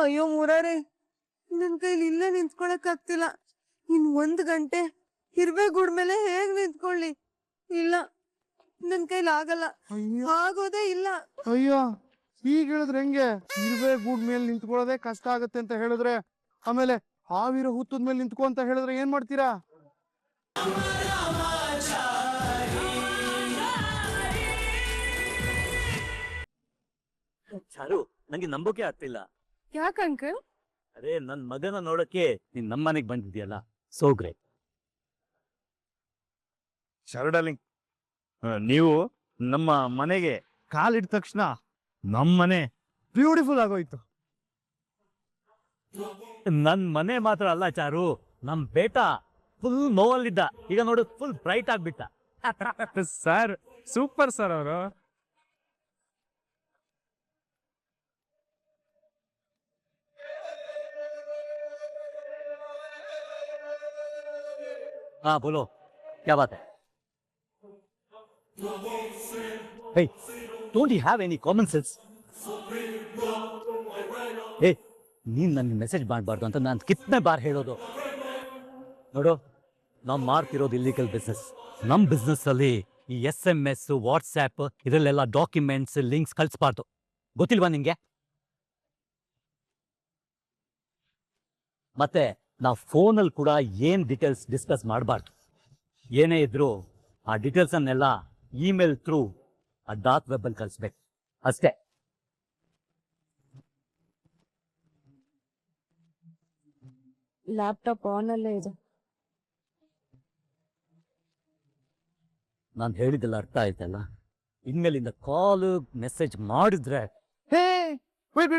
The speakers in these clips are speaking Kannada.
ಅಯ್ಯೋ ಮುರಾರೆ, ನನ್ ಕೈಲಿ ಇಲ್ಲೇ ನಿಂತ್ಕೊಳಕ್ ಆಗ್ತಿಲ್ಲ. ಇನ್ 1 ಗಂಟೆ ಹಿರ್ಬೇಗೂಡ್ ಮೇಲೆ ಹೇಗ್ ನಿಂತ್ಕೊಳ್ಳಿ? ಇಲ್ಲ, ನನ್ ಕೈಲಿ ಆಗಲ್ಲ, ಆಗೋದೇ ಇಲ್ಲ. ಅಯ್ಯೋ, ಈಗ ಹೇಳಿದ್ರೆ ಹೆಂಗೆ? ಹಿರ್ಬೇಗೂಡ್ ಮೇಲೆ ನಿಂತ್ಕೊಳ್ಳೋದೇ ಕಷ್ಟ ಆಗತ್ತೆ ಅಂತ ಹೇಳಿದ್ರೆ, ಆಮೇಲೆ ಹಾವಿರೋ ಹುತ್ತದ ಮೇಲೆ ನಿಂತ್ಕೊ ಅಂತ ಹೇಳಿದ್ರೆ ಏನ್ ಮಾಡ್ತೀರಾ? ಚಾರು, ನಂಗೆ ನಂಬೋಕೆ ಆಗ್ತಿಲ್ಲ. ಯಾಕ ಅಂಕಲ್? ಅರೆ, ನನ್ ಮಗನ ನೋಡಕ್ಕೆ ನೀನ್ ನಮ್ಮನೆಗ್ ಬಂದಿದ್ಯಲ್ಲ, ಸೋ ಗ್ರೇಟ್. ಚಾರು ಡಾರ್ಲಿಂಗ್, ನೀವು ನಮ್ಮ ಮನೆಗೆ ಕಾಲಿಟ್ಟ ತಕ್ಷಣ ನಮ್ಮ ಮನೆ ಬ್ಯೂಟಿಫುಲ್ ಆಗೋಯ್ತು. ನನ್ ಮನೆ ಮಾತ್ರ ಅಲ್ಲ ಚಾರು, ನಮ್ ಬೇಟಾ ಫುಲ್ ನೋವಲ್ಲಿದ್ದ, ಈಗ ನೋಡು ಫುಲ್ ಬ್ರೈಟ್ ಆಗ್ಬಿಟ್ಟ. ಸರ್, ಸೂಪರ್ ಸರ್ ಅವರು. हाँ बोलो, क्या बात है? Hey, don't you have any common sense? Hey, ನೀನ್ ನನಗೆ ಮೆಸೇಜ್ ಮಾಡಬಾರ್ದು ಅಂತ ನಾನು ಕಿತ್ನೆ ಬಾರ್ ಹೇಳೋದು. ನೋಡು, ನಾವು ಮಾಡ್ತಿರೋದು ಇಲ್ಲಿಗಲ್ ಬಿಸ್ನೆಸ್. ನಮ್ಮ ಬಿಸ್ನೆಸ್ ಅಲ್ಲಿ ಈ SMS, ವಾಟ್ಸ್ಆ್ಯಪ್ ಇದರಲ್ಲೆಲ್ಲ ಡಾಕ್ಯುಮೆಂಟ್ಸ್, ಲಿಂಕ್ಸ್ ಕಳಿಸ್ಬಾರ್ದು. ಗೊತ್ತಿಲ್ವಾ ನಿಂಗೆ? ಮತ್ತೆ ನಾವು ಫೋನಲ್ಲಿ ಕೂಡ ಏನ್ ಡೀಟೇಲ್ಸ್ ಡಿಸ್ಕಸ್ ಮಾಡಬಾರ್ದು. ಏನೇ ಇದ್ರು ಆ ಡೀಟೇಲ್ಸ್ ಅನ್ನೆಲ್ಲ ಇಮೇಲ್ ಥ್ರೂ ಆ ಡಾರ್ಕ್ ವೆಬ್ ಅಲ್ಲಿ ಕಳಿಸ್ಬೇಕು ಅಷ್ಟೇ. ಲ್ಯಾಪ್ಟಾಪ್ ಆನ್ ಅಲ್ಲೇ ಇದೆ. ನಾನು ಹೇಳಿದ್ದೆಲ್ಲ ಅರ್ಥ ಆಯ್ತಲ್ಲ? ಇನ್ಮೇಲಿಂದ ಕಾಲ್ ಮೆಸೇಜ್ ಮಾಡಿದ್ರೆ ಹೇ, ವೇಟ್,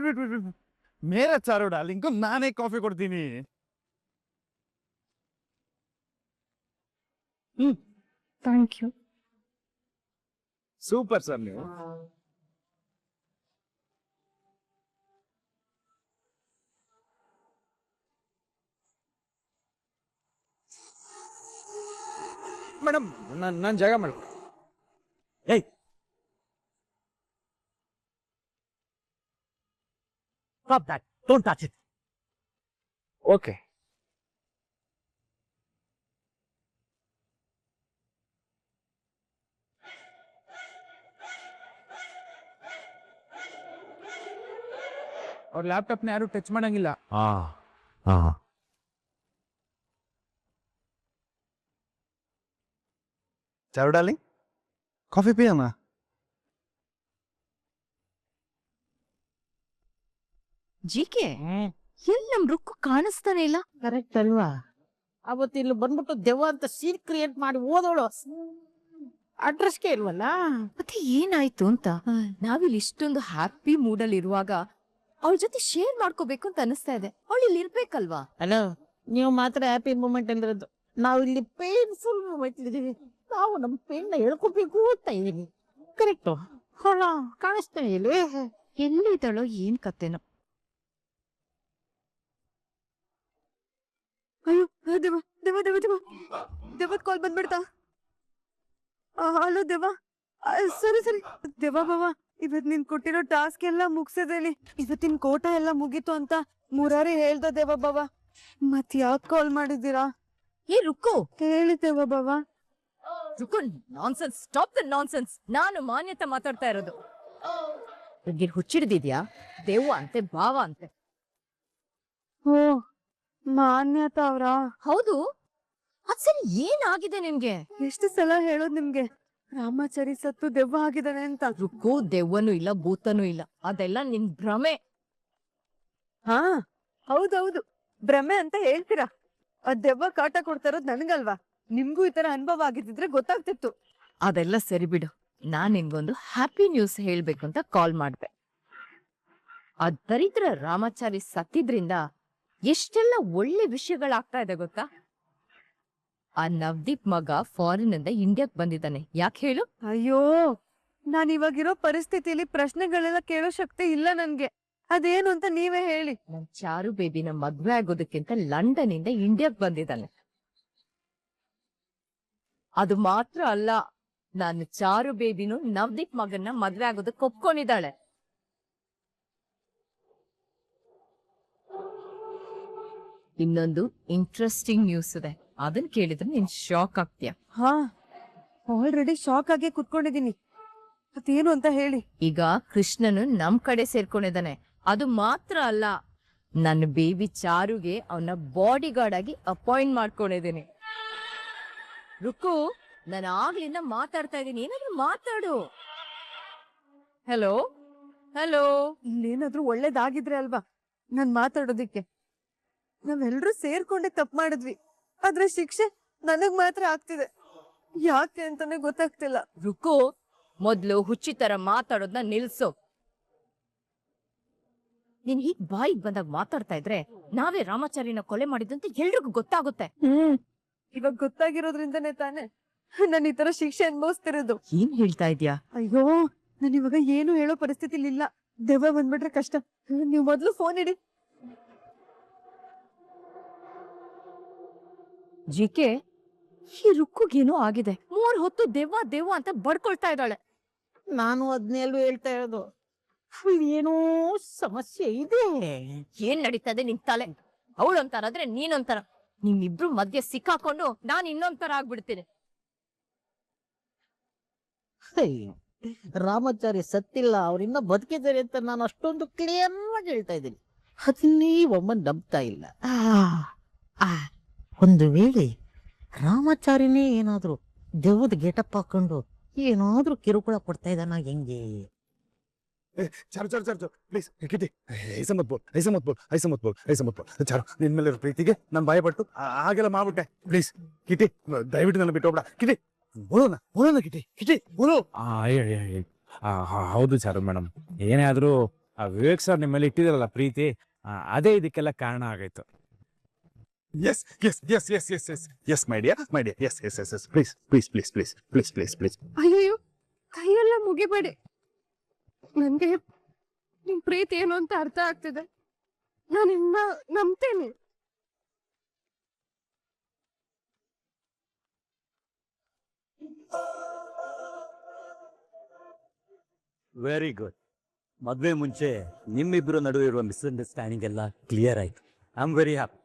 ಮೇರೆ ಚಾರು ಡಾರ್ಲಿಂಗ್, ನಾನೇ ಕಾಫಿ ಕೊಡ್ತೀನಿ. Thank you. ಸೂಪರ್ ಸರ್ ನೀವು. ಮೇಡಮ್, ನಾನು ಜಾಗ ಮಾಡಿ. ಏಯ್, stop that, don't touch it. Okay. ಅವ್ರ ಲ್ಯಾಪ್ಟಾಪ್ನ ಯಾರು ಟಚ್ ಮಾಡಂಗಿಲ್ಲ. ಚಾರು ಡಾರ್ಲಿಂಗ್, ಕಾಫಿ ಪಿಯೋಣ? ಜಿಕೆ, ಎಲ್ಲಿ ನಮ್ ರುಕ್ಕು ಕಾಣಿಸ್ತಾನೆ ಇಲ್ಲ. ಕರೆಕ್ಟ್ ಅಲ್ವಾ? ಅವತ್ತು ಇಲ್ಲಿ ಬಂದ್ಬಿಟ್ಟು ದೆವ್ವ ಅಂತ ಸೀನ್ ಕ್ರಿಯೇಟ್ ಮಾಡಿ ಓದೋಳು ಅಡ್ರೆಸ್ಗೆ ಇಲ್ವಲ್ಲ. ಮತ್ತೆ ಏನಾಯ್ತು ಅಂತ ನಾವಿಲ್ಲಿ ಇಷ್ಟೊಂದು ಹ್ಯಾಪಿ ಮೂಡಲ್ಲಿ ಇರುವಾಗ ಅವಳ ಜೊತೆ ಶೇರ್ ಮಾಡ್ಕೋಬೇಕು ಅಂತ ಅನಿಸ್ತಾ ಇದೆ. ಅವಳು ಇಲ್ಲಿ ಇರ್ಬೇಕಲ್ವಾ? ಹಲೋ, ನೀವು ಮಾತ್ರ ಹ್ಯಾಪಿ ಮೂಮೆಂಟ್ ಅಂದಿರೋದು, ನಾವು ಇಲ್ಲಿ ಪೇನ್ಫುಲ್ ಮೂಮೆಂಟ್ ಇದ್ದೀವಿ. ನಾವು ನಮ್ಮ ಪೇನ್ ನ ಹೇಳ್ಕೋಬೇಕು ಅಂತ ಇದೀವಿ. ಕರೆಕ್ಟು. ಹೊಳ ಕಾಣಿಸ್ತಾನೆ ಇಲ್ಲಿ. ಎಲ್ಲಿದ್ದಾಳೋ ಏನ್ ಕತೆನೋ. ಅಯ್ಯೋ, ದೇವ ದೇವ ದೇವ ದೇವ ದೇವದ್ ಕಾಲ್ ಬಂದ್ಬಿಡ್ತಾ? ಹಲೋ ದೇವ. ಸರಿ ಸರಿ ದೇವ ಬಾವ, ಇವತ್ ನೀನ್ ಕೊಟ್ಟಿರೋ ಟಾಸ್ಕ್ ಎಲ್ಲ ಮುಗ್ಸಿದೇಳಿ. ಇವತ್ತಿನ ಕೋಟ ಎಲ್ಲ ಮುಗೀತು ಅಂತ ಮುರಾರಿ ಹೇಳ್ದ ದೇವ ಬಾವ. ಮತ್ ಯಾಕೆ ಕಾಲ್ ಮಾಡಿದ್ದೀರಾ? ಏ ರುಕ್ಕು, ಹೇಳಿ ದೇವ ಬಾವ. Rukku, nonsense, stop the nonsense. ನಾನು ಮಾನ್ಯತೆ ಮಾತಾಡ್ತಾ ಇರೋದು. ಹುಚ್ಚಿಡ್ದಿದ್ಯಾ? ದೇವ ಅಂತೆ, ಭಾವ ಅಂತೆ. ಓ, ಮಾನ್ಯತಾ ಅವ್ರಾ? ಹೌದು. ಅದ್ ಸರಿ, ಏನಾಗಿದೆ ನಿನ್ಗೆ? ಎಷ್ಟು ಸಲ ಹೇಳೋದ್ ನಿಮ್ಗೆ ರಾಮಾಚಾರಿ ಸತ್ತು ದೆವ್ವ ಆಗಿದಾನೆ ಅಂತ? ರುಕ್ಕು, ದೆವ್ವನೂ ಇಲ್ಲ, ಭೂತನೂ ಇಲ್ಲ. ಅದೆಲ್ಲ ನಿನ್ ಭ್ರಮೆ. ಹಾ, ಹೌದೌದು, ಭ್ರಮೆ ಅಂತ ಹೇಳ್ತೀರಾ. ಅದ್ ದೆವ್ವ ಕಾಟ ಕೊಡ್ತಾ ಇರೋದ್ ನನ್ಗಲ್ವಾ? ನಿಮ್ಗೂ ಈ ತರ ಅನುಭವ ಆಗಿದ್ದಿದ್ರೆ ಗೊತ್ತಾಗ್ತಿತ್ತು. ಅದೆಲ್ಲ ಸರಿ ಬಿಡು. ನಾನ್ ನಿನ್ಗೊಂದು ಹ್ಯಾಪಿ ನ್ಯೂಸ್ ಹೇಳ್ಬೇಕು ಅಂತ ಕಾಲ್ ಮಾಡ್ದೆ. ಆ ದರಿದ್ರ ರಾಮಾಚಾರಿ ಸತ್ತಿದ್ರಿಂದ ಎಷ್ಟೆಲ್ಲ ಒಳ್ಳೆ ವಿಷಯಗಳಾಗ್ತಾ ಇದೆ ಗೊತ್ತಾ? ಆ ನವದೀಪ್ ಮಗ ಫಾರಿನ್ ಇಂದ ಇಂಡಿಯಾಕ್ ಬಂದಿದ್ದಾನೆ. ಯಾಕೆ ಹೇಳು? ಅಯ್ಯೋ, ನಾನ್ ಇವಾಗಿರೋ ಪರಿಸ್ಥಿತಿಲಿ ಪ್ರಶ್ನೆಗಳೆಲ್ಲ ಕೇಳೋ ಶಕ್ತಿ ಇಲ್ಲ ನನ್ಗೆ. ಅದೇನು ಅಂತ ನೀವೇ ಹೇಳಿ. ನನ್ ಚಾರು ಬೇಬಿನ ಮದ್ವೆ ಆಗೋದಕ್ಕಿಂತ ಲಂಡನ್ ಇಂದ ಇಂಡಿಯಾಕ್ ಬಂದಿದ್ದಾನೆ. ಅದು ಮಾತ್ರ ಅಲ್ಲ, ನಾನು ಚಾರು ಬೇಬಿನು ನವದೀಪ್ ಮಗನ್ನ ಮದ್ವೆ ಆಗೋದಕ್ಕೆ ಒಪ್ಕೊಂಡಿದ್ದಾಳೆ. ಇನ್ನೊಂದು ಇಂಟ್ರೆಸ್ಟಿಂಗ್ ನ್ಯೂಸ್ ಇದೆ, ಅದನ್ನ ಕೇಳಿದ್ರೆ ನೀನ್ ಶಾಕ್ ಆಗ್ತೀಯ. ಹಾ, ಆಲ್ರೆಡಿ ಶಾಕ್ ಆಗಿ ಕುತ್ಕೊಂಡಿದೀನಿ. ಅದೇನು ಅಂತ ಹೇಳಿ. ಈಗ ಕೃಷ್ಣನು ನಮ್ ಕಡೆ ಸೇರ್ಕೊಂಡಿದ್ದಾನೆ. ಅದು ಮಾತ್ರ ಅಲ್ಲ, ನನ್ನ ಬೇಬಿ ಚಾರುಗೆ ಅವನ ಬಾಡಿ ಗಾರ್ಡ್ ಆಗಿ ಅಪಾಯಿಂಟ್ ಮಾಡ್ಕೊಂಡಿದ್ದೀನಿ. ರುಕು, ನಾನು ಆಗ್ಲಿಂದ ಮಾತಾಡ್ತಾ ಇದ್ದೀನಿ, ಏನಾದ್ರೂ ಮಾತಾಡು. Hello hello. ಇಲ್ಲೇನಾದ್ರೂ ಒಳ್ಳೇದಾಗಿದ್ರೆ ಅಲ್ವಾ ನಾನ್ ಮಾತಾಡೋದಿಕ್ಕೆ. ನಾವೆಲ್ರೂ ಸೇರ್ಕೊಂಡೆ ತಪ್ಪು ಮಾಡಿದ್ವಿ, ಆದ್ರೆ ಶಿಕ್ಷೆ ನನಗ್ ಮಾತ್ರ ಆಗ್ತಿದೆ. ಯಾಕೆ ಅಂತಾನೆ ಗೊತ್ತಾಗ್ತಿಲ್ಲ. ರುಕು, ಮೊದ್ಲು ಹುಚ್ಚಿ ತರ ಮಾತಾಡೋದ್ನ ನಿಲ್ಸು. ನೀನ್ ಹೀಗ್ ಬಾಯಿಗೆ ಬಂದಾಗ ಮಾತಾಡ್ತಾ ಇದ್ರೆ ನಾವೇ ರಾಮಾಚಾರಿನ ಕೊಲೆ ಮಾಡಿದಂತ ಎಲ್ರಿಗೂ ಗೊತ್ತಾಗುತ್ತೆ. ಇವಾಗ ಗೊತ್ತಾಗಿರೋದ್ರಿಂದನೇ ತಾನೆ ನಾನು ಈ ತರ ಶಿಕ್ಷೆ ಅನ್ಭವಿಸ್ತಿರೋದು. ಏನ್ ಹೇಳ್ತಾ ಇದ್ಯಾ? ಅಯ್ಯೋ, ನಾನು ಇವಾಗ ಏನು ಹೇಳೋ ಪರಿಸ್ಥಿತಿಲಿ ಇಲ್ಲ. ದೆವ್ವ ಬಂದ್ಬಿಟ್ರೆ ಕಷ್ಟ. ನೀವು ಮೊದ್ಲು ಫೋನ್ ಇಡಿ. ಜಿಕೆ, ಈ ರುಕ್ಕುಗೇನೋ ಆಗಿದೆ. 3 ಹೊತ್ತು ದೆವ್ವ ದೆವ್ವ ಅಂತ ಬಡ್ಕೊಳ್ತಾ ಇದ್ದಾಳೆ. ನಾನು ಅದ್ನೆಲ್ಲೂ ಹೇಳ್ತಾ ಇರೋದು. ಏನೋ ಸಮಸ್ಯೆ ಇದೆ. ಏನ್ ನಡೀತದೆ ನಿನ್ ತಲೆ? ಅವಳೊಂಥರ ಆದ್ರೆ ನೀನೊಂಥರ. ನಿಮ್ಮಿಬ್ರು ಮಧ್ಯೆ ಸಿಕ್ಕಾಕೊಂಡು ನಾನ್ ಇನ್ನೊಂಥರ ಆಗ್ಬಿಡ್ತೀನಿ. ಅಯ್ಯೋ, ರಾಮಾಚಾರಿ ಸತ್ತಿಲ್ಲ, ಅವ್ರಿನ್ನ ಬದುಕಿದ್ದಾರೆ ಅಂತ ನಾನು ಅಷ್ಟೊಂದು ಕ್ಲಿಯರ್ ಆಗಿ ಹೇಳ್ತಾ ಇದ್ದೀನಿ. ಅದನ್ನೇ ಒಮ್ಮನ್ ನಂಬ್ತಾ ಇಲ್ಲ. ಒಂದು ವೇಳೆ ರಾಮಾಚಾರಿನೇ ಏನಾದ್ರು ದೆವ್ವದ ಗೆಟಪ್ ಹಾಕೊಂಡು ಏನಾದ್ರೂ ಕಿರುಕುಳ ಕೊಡ್ತಾ ಇದ್ದಾನ ಹೆಂಗೆ? ಚಾರು ಚಾರು ಚಾರು ಪ್ಲೀಸ್ ಕಿಟಿ, ಐಸ ಮತ್ ಬೋಲ್, ಐಸ ಮತ್ ಬೋಲ್, ಐಸ ಮತ್ ಬೋಲ್, ಐಸ ಮತ್ ಬೋಲ್. ಚಾರು, ನಿನ್ ಮೇಲೆ ಇರೋ ಪ್ರೀತಿಗೆ ನಾನು ಭಯಪಟ್ಟು ಹಾಗೆಲ್ಲ ಮಾಡ್ಬಿಟ್ಟೆ. ಪ್ಲೀಸ್ ಕಿಟಿ, ದಯವಿಟ್ಟು ನನ್ನ ಬಿಟ್ಟು ಹೋಗ್ಬೇಡ. ಕಿಟಿ, ಬೋಲೋಣ ಕಿಟಿ, ಕಿಟಿ ಬೋಲೋ. ಹೌದು ಚಾರು ಮೇಡಮ್, ಏನೇ ಆದ್ರೂ ಆ ವಿವೇಕ್ ಸರ್ ನಿಮ್ಮ ಮೇಲೆ ಇಟ್ಟಿದಾರಲ್ಲ ಪ್ರೀತಿ, ಅದೇ ಇದಕ್ಕೆಲ್ಲ ಕಾರಣ ಆಗೈತು. Yes yes yes yes yes yes yes my dear, my dear, yes yes yes yes please please please please please please please. ಅಯ್ಯೋ, ಕೈಯೆಲ್ಲ ಮುಗಿಬೇಡಿ. ನನ್ಗೆ ನಿಮ್ ಪ್ರೀತಿ ಏನು ಅಂತ ಅರ್ಥ ಆಗ್ತಿದೆ. ನಾನು ಇನ್ನ ನಂಬ್ತೇನೆ. Very good. ಮದ್ವೆ ಮುಂಚೆ ನಿಮ್ಮಿಬ್ರು ನಡುವೆ ಇರುವ ಮಿಸ್ಅಂಡರ್ಸ್ಟ್ಯಾಂಡಿಂಗ್ ಎಲ್ಲ ಕ್ಲಿಯರ್ ಆಯ್ತು. I am very happy.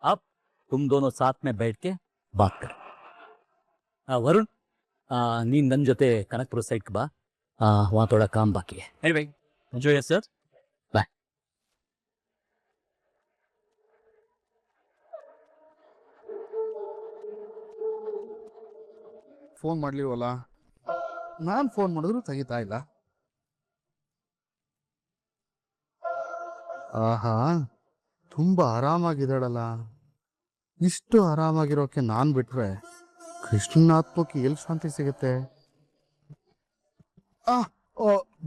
अब तुम दोनों साथ में बैठ के बात कर. वरुण, ನೀನ್ ನನ್ನ ಜೊತೆ ಕನಕಪುರ ಸೈಡ್ಗೆ ಬಾ. वहाँ थोड़ा काम बाकी है. Anyway, enjoy yourself. Bye. Phone ಮಾಡ್ಲಿವಲ್ಲ, ನಾನು ಫೋನ್ ಮಾಡಿದ್ರು ತೆಗಿತಾ ಇಲ್ಲ. ಆಹಾ, ತುಂಬಾ ಆರಾಮಾಗಿದ್ದಾಳಲ್ಲ. ಇಷ್ಟು ಆರಾಮಾಗಿರೋಕೆ ನಾನ್ ಬಿಟ್ರೆ ಕೃಷ್ಣನ ಆತ್ಮಕ್ಕೆ ಎಲ್ಲಿ ಶಾಂತಿ ಸಿಗುತ್ತೆ?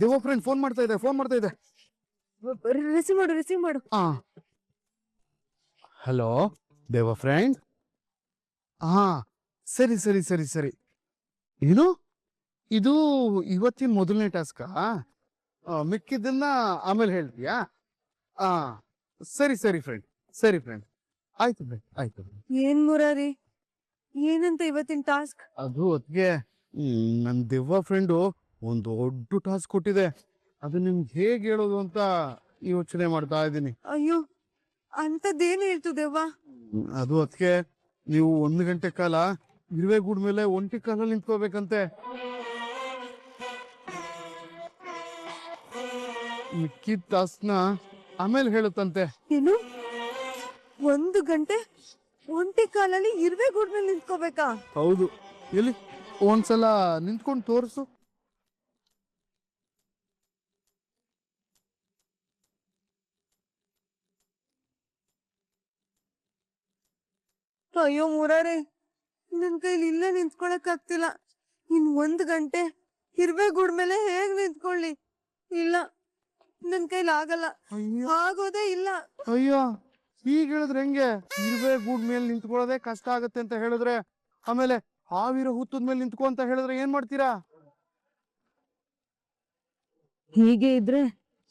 ದೇವ ಫ್ರೆಂಡ್ ಫೋನ್ ಮಾಡ್ತಾ ಇದೆ, ಫೋನ್ ಮಾಡ್ತಾ ಇದೆ. ರಿಸೀವ್ ಮಾಡು. ಹಲೋ ದೇವ ಫ್ರೆಂಡ್. ಹಾ, ಸರಿ ಸರಿ ಸರಿ ಸರಿ. ಏನು ಇದು ಇವತ್ತಿನ ಮೊದಲನೇ ಟಾಸ್ಕಾ? ಮಿಕ್ಕಿದ್ದನ್ನ ಆಮೇಲೆ ಹೇಳ್ತೀಯಾ? ಸರಿ ಸರಿ ಫ್ರೆಂಡ್, ಸರಿ ಫ್ರೆಂಡ್, ಆಯ್ತು ಫ್ರೆಂಡ್, ಆಯ್ತು. ಏನ್ ಮುರಾರಿ, ಏನಂತ ಇವತ್ತಿನ ಟಾಸ್ಕ್? ಅದು ಅದ್ಗೆ ನನ್ ದೆವ್ವ ಫ್ರೆಂಡು ಒಂದು ದೊಡ್ಡ ಟಾಸ್ಕ್ ಕೊಟ್ಟಿದೆ. ಅದು ನಿಮ್ಗೆ ಹೇಗೆ ಹೇಳೋದು ಅಂತ ಯೋಚನೆ ಮಾಡ್ತಾ ಇದ್ದೀನಿ. ಅಯ್ಯೋ, ಅಂತದ್ದೇನು ಹೇಳ್ತು ದೆವ್ವ? ಅದು ಅದಕ್ಕೆ ನೀವು 1 ಗಂಟೆ ಕಾಲ ಇರುವೆ ಗೂಡ್ ಮೇಲೆ ಒಂಟಿ ಕಾಲಲ್ಲಿ ನಿಂತ್ಕೋಬೇಕಂತೆ. ಮಿಕ್ಕಿದ ಟಾಸ್ಕ್ನ ಆಮೇಲೆ ಹೇಳುತ್ತಂತೆ. ಏನು, 1 ಗಂಟೆ ಒಂಟಿ ಕಾಲಲ್ಲಿ ಇರುವೆ ಗೂಡ್ ಮೇಲೆ ನಿಂತ್ಕೋಬೇಕಾ? ಹೌದು. ಎಲ್ಲಿ ಒಂದ್ಸಲ ನಿಂತ್ಕೊಂಡು ತೋರಿಸು. ಅಯ್ಯೋ ಮುರಾರಿ, ನನ್ ಕೈಲಿ ಇಲ್ಲೇ ನಿಂತ್ಕೊಳಕ್ ಆಗ್ತಿಲ್ಲ. ಇನ್ 1 ಗಂಟೆ ಇರುವೆ ಗೂಡ್ ಮೇಲೆ ಹೇಗ್ ನಿಂತ್ಕೊಳ್ಳಿ? ಇಲ್ಲ, ನನ್ ಕೈಲಿ ಆಗಲ್ಲ, ಆಗೋದೇ ಇಲ್ಲ. ಅಯ್ಯೋ, ಈಗ ಹೇಳಿದ್ರೆ ಹೆಂಗೆ? ಇರುವೆ ಗೂಡ್ ಮೇಲೆ ನಿಂತ್ಕೊಳ್ಳೋದೇ ಕಷ್ಟ ಆಗತ್ತೆ ಅಂತ ಹೇಳಿದ್ರೆ, ಆಮೇಲೆ ಹಾವಿರೋ ಹುತ್ತದ ಮೇಲೆ ನಿಂತ್ಕೊ ಅಂತ ಹೇಳಿದ್ರೆ ಏನ್ ಮಾಡ್ತೀರಾ? ಹೀಗೆ ಇದ್ರೆ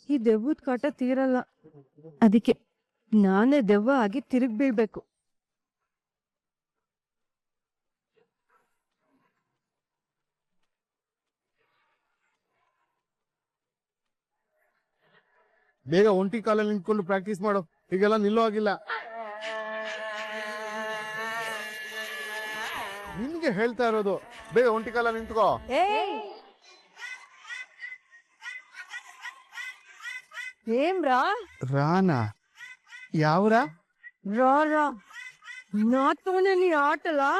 ಈ ದೆವ್ವದ ಕಾಟ ತೀರಲ್ಲ. ಅದಕ್ಕೆ ನಾನೇ ದೆವ್ವ ಆಗಿ ತಿರುಗ್ ಬೀಳ್ಬೇಕು. ಬೇಗ ಒಂಟಿ ಕಾಲಲ್ಲಿ ನಿಂತ್ಕೊಂಡು ಪ್ರಾಕ್ಟೀಸ್ ಮಾಡು, ಈಗೆಲ್ಲ ನಿಲ್ಲೋ ಆಗಿಲ್ಲ. ನಿನ್ಗೆ ಹೇಳ್ತಾ ಇರೋದು, ಬೇಗ ಒಂಟಿ ಕಾಲ ನಿಂತ್ಕೋ. ఏమ్రా ರಾನಾ ಯಾವ್ರಾ? రా రా నాతోనే నీ ఆటలా?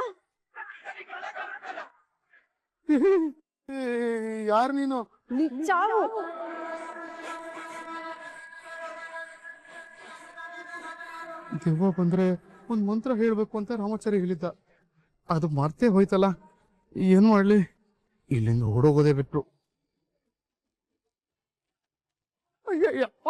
ಯಾರು ನೀನು? నీ చావు. ದೆವ್ವ ಬಂದ್ರೆ ಒಂದ್ ಮಂತ್ರ ಹೇಳ್ಬೇಕು ಅಂತ ರಾಮಾಚಾರಿ ಹೇಳಿದ್ದ, ಅದು ಮರ್ತೇ ಹೋಯ್ತಲ್ಲ. ಏನ್ ಮಾಡ್ಲಿ, ಇಲ್ಲಿಂದ ಓಡೋಗೋದೇ ಬಿಟ್ರು. ಅಯ್ಯಯ್ಯಪ್ಪ.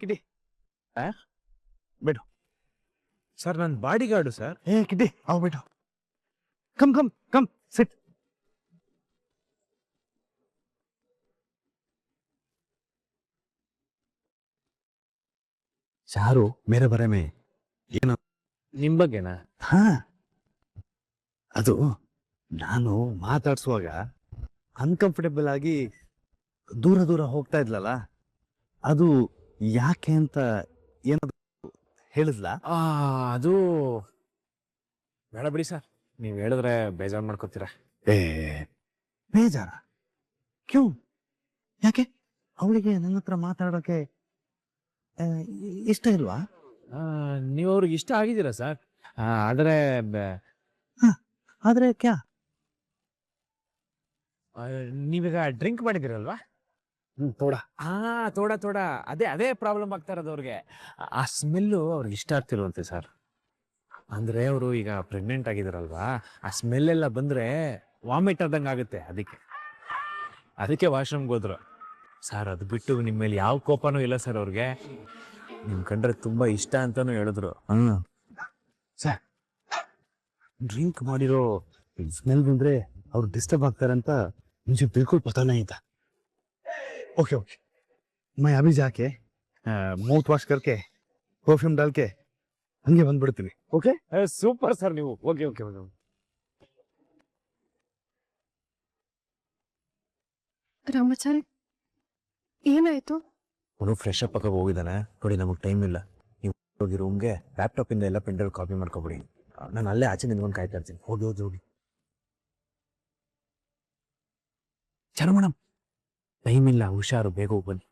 ಕಿಟಿ ಬೇಡ ಸರ್, ನನ್ನ ಬಾಡಿ ಗಾರ್ಡು ಸರ್. ಏ ಕಿಡ್ಡಿ, ಅವ್ ಬಿಟ್ಟು. Come come come sit. Charu ಮೇರೆ ಬರೆ ಮೇ ಏನು? ನಿಮ್ ಬಗ್ಗೆನಾ? ಹಾ, ಅದು ನಾನು ಮಾತಾಡ್ಸುವಾಗ ಅನ್ಕಂಫರ್ಟೇಬಲ್ ಆಗಿ ದೂರ ದೂರ ಹೋಗ್ತಾ ಇದ್ಲಲ್ಲ, ಅದು ಯಾಕೆ ಅಂತ ಏನಾದ್ರು ಹೇಳಿದ್ಲಾ? ಅದು ಬೇಡ ಬಿಡಿ ಸರ್, ನೀವು ಹೇಳಿದ್ರೆ ಬೇಜಾರು ಮಾಡ್ಕೋತೀರಾ. ಏ ಬೇಜಾರ? ಕ್ಯೂ? ಯಾಕೆ? ಅವಳಿಗೆ ನನ್ನ ಹತ್ರ ಮಾತಾಡೋಕೆ ಇಷ್ಟ ಇಲ್ವಾ? ನೀವು ಅವ್ರಿಗೆ ಇಷ್ಟ ಆಗಿದ್ದೀರಾ ಸರ್, ಆದರೆ ಆದ್ರೆ ಕ್ಯಾ? ನೀವೀಗ ಡ್ರಿಂಕ್ ಮಾಡಿದಿರಲ್ವಾ? ತೋಡ. ತೋಡ ತೋಡ, ಅದೇ ಪ್ರಾಬ್ಲಮ್ ಆಗ್ತಾ ಇರೋದು ಅವ್ರಿಗೆ. ಆ ಸ್ಮೆಲ್ಲು ಅವ್ರಿಗೆ ಇಷ್ಟ ಆಗ್ತಿಲ್ವಂತೆ ಸರ್. ಅಂದ್ರೆ ಅವರು ಈಗ ಪ್ರೆಗ್ನೆಂಟ್ ಆಗಿದಾರಲ್ವಾ, ಆ ಸ್ಮೆಲ್ ಎಲ್ಲ ಬಂದ್ರೆ ವಾಮಿಟ್ ಆದಂಗೆ ಆಗುತ್ತೆ. ಅದಕ್ಕೆ ವಾಶ್ರೂಮ್ಗೆ ಹೋದ್ರು ಸರ್. ಅದು ಬಿಟ್ಟು ನಿಮ್ಮ ಮೇಲೆ ಯಾವ ಕೋಪನೂ ಇಲ್ಲ ಸರ್ ಅವ್ರಿಗೆ. ನಿಮ್ ಕಂಡ್ರೆ ತುಂಬಾ ಇಷ್ಟ ಅಂತಾನು ಹೇಳಿದ್ರು. ಸರ್, ಡ್ರಿಂಕ್ ಮಾಡಿರೋ ಸ್ಮೆಲ್ ಬಂದ್ರೆ ಅವ್ರು ಡಿಸ್ಟರ್ಬ್ ಆಗ್ತಾರೆ ಅಂತ मुझे बिल्कुल पता नहीं था. ओके ओके, मैं अभी जाके माउथ वॉश करके परफ्यूम डाल के हंगे ಬಂದ್ಬಿಡ್ತೀನಿ. ಓಕೆ ಸೂಪರ್ ಸರ್ ನೀವು. Okay okay. ರಾಮಾಚಾರಿ ಏನಾಯ್ತು? ಅವನು ಫ್ರೆಶ್ ಅಪ್ ಆಗಿ ಹೋಗಿದ್ದಾನೆ ನೋಡಿ, ನಮಗೆ ಟೈಮ್ ಇಲ್ಲ. ನೀವು ಹೋಗಿ ರೂಮ್ಗೆ ಲ್ಯಾಪ್ಟಾಪ್ ಇಂದ ಎಲ್ಲ ಪೆಂಡ್ರೈವ್ ಕಾಪಿ ಮಾಡ್ಕೊಬಿಡಿ. ನಾನು ಅಲ್ಲೇ ಆಚೆ ನಿಂತ್ಕೊಂಡು ಕಾಯ್ತಾ ಇರ್ತೀನಿ. ಹೋಗಿ ಚಲೋ ಮೇಡಮ್, ಟೈಮ್ ಇಲ್ಲ, ಹುಷಾರು, ಬೇಗ ಹೋಗಿ ಬನ್ನಿ.